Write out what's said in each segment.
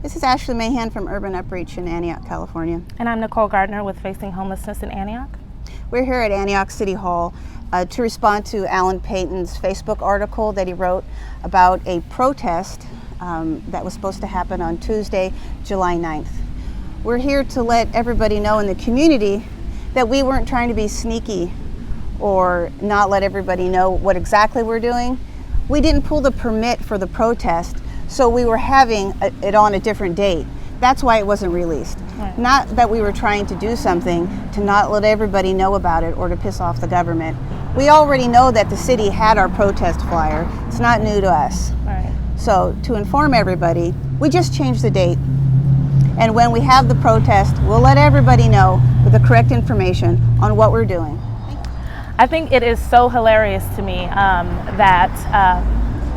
This is Ashley Mahan from Urban Upreach in Antioch, California. And I'm Nichole Gardner with Facing Homelessness in Antioch. We're here at Antioch City Hall to respond to Alan Payton's Facebook article that he wrote about a protest that was supposed to happen on Tuesday, July 9th. We're here to let everybody know in the community that we weren't trying to be sneaky or not let everybody know what exactly we're doing. We didn't pull the permit for the protest, so we were having it on a different date. That's why it wasn't released. Right. Not that we were trying to do something to not let everybody know about it or to piss off the government. We already know that the city had our protest flyer. It's not new to us. Right. So to inform everybody, we just changed the date. And when we have the protest, we'll let everybody know with the correct information on what we're doing. I think it is so hilarious to me that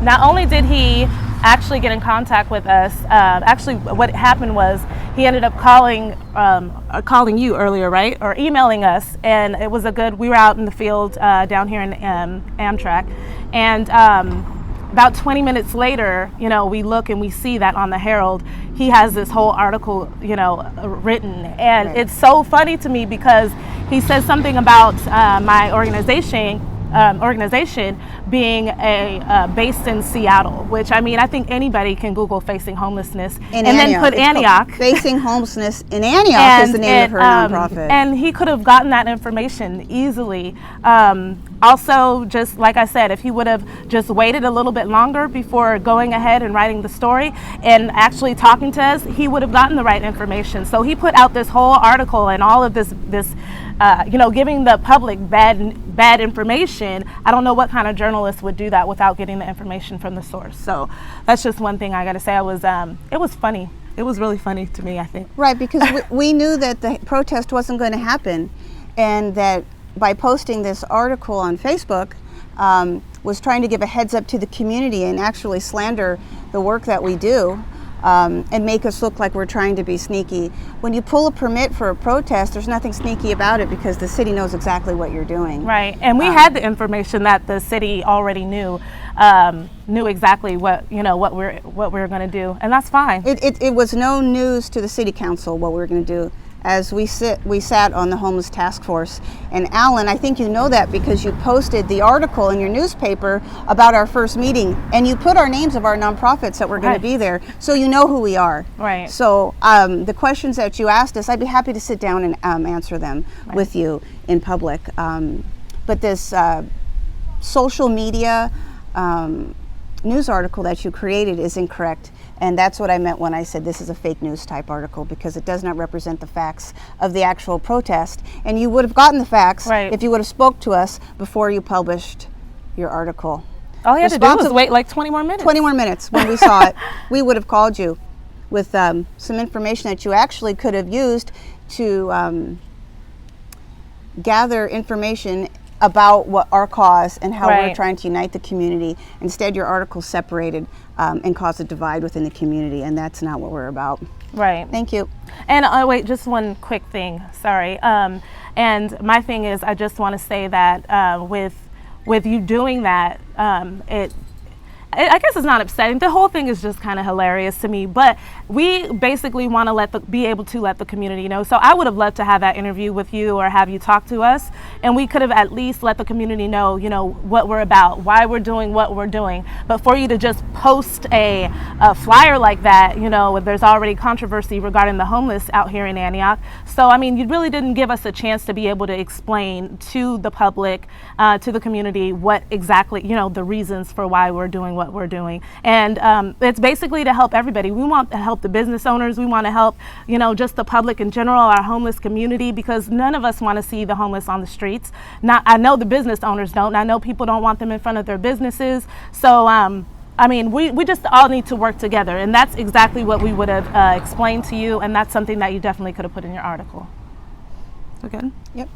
not only did he actually get in contact with us, actually what happened was he ended up calling you earlier, right? Or emailing us, and it was we were out in the field down here in Amtrak, and about 20 minutes later, we look and we see that on the Herald, he has this whole article, written. And It's so funny to me because he says something about my organization being based in Seattle, which I think anybody can Google Facing Homelessness then put Antioch. Facing Homelessness in Antioch is the name of her nonprofit. And he could have gotten that information easily. Also, just like I said, if he would have just waited a little bit longer before going ahead and writing the story and actually talking to us, he would have gotten the right information. So he put out this whole article and all of this giving the public bad information. I don't know what kind of journalist would do that without getting the information from the source. So that's just one thing I got to say. It was funny. It was really funny to me, I think. Right, because we knew that the protest wasn't going to happen, and that by posting this article on Facebook was trying to give a heads up to the community and actually slander the work that we do. And make us look like we're trying to be sneaky. When you pull a permit for a protest, there's nothing sneaky about it because the city knows exactly what you're doing. Right, and we had the information that the city already knew exactly what we were going to do, and that's fine. It was no news to the city council what we were going to do. As we sat on the homeless task force, and Alan, I think you know that because you posted the article in your newspaper about our first meeting, and you put our names of our nonprofits that were going to be there, so you know who we are. Right. So the questions that you asked us, I'd be happy to sit down and answer them with you in public. But this social media news article that you created is incorrect. And that's what I meant when I said this is a fake news type article, because it does not represent the facts of the actual protest. And you would have gotten the facts if you would have spoke to us before you published your article. All you had to do was wait like 20 more minutes. 20 more minutes. When we saw it, we would have called you with some information that you actually could have used to gather information about what our cause and how we're trying to unite the community. Instead, your article separated and caused a divide within the community, and that's not what we're about. Right. Thank you. And wait, just one quick thing. Sorry. And my thing is, I just want to say that with you doing that, I guess it's not upsetting. The whole thing is just kind of hilarious to me, but we basically want to be able to let the community know. So I would have loved to have that interview with you or have you talk to us, and we could have at least let the community know, what we're about, why we're doing what we're doing. But for you to just post a flyer like that, there's already controversy regarding the homeless out here in Antioch. So, you really didn't give us a chance to be able to explain to the public, to the community, what exactly, the reasons for why we're doing what we're doing. And it's basically to help everybody. We want to help the business owners. We want to help, just the public in general, our homeless community, because none of us want to see the homeless on the streets. I know the business owners don't. I know people don't want them in front of their businesses. So, we just all need to work together. And that's exactly what we would have explained to you. And that's something that you definitely could have put in your article. Okay? Yep.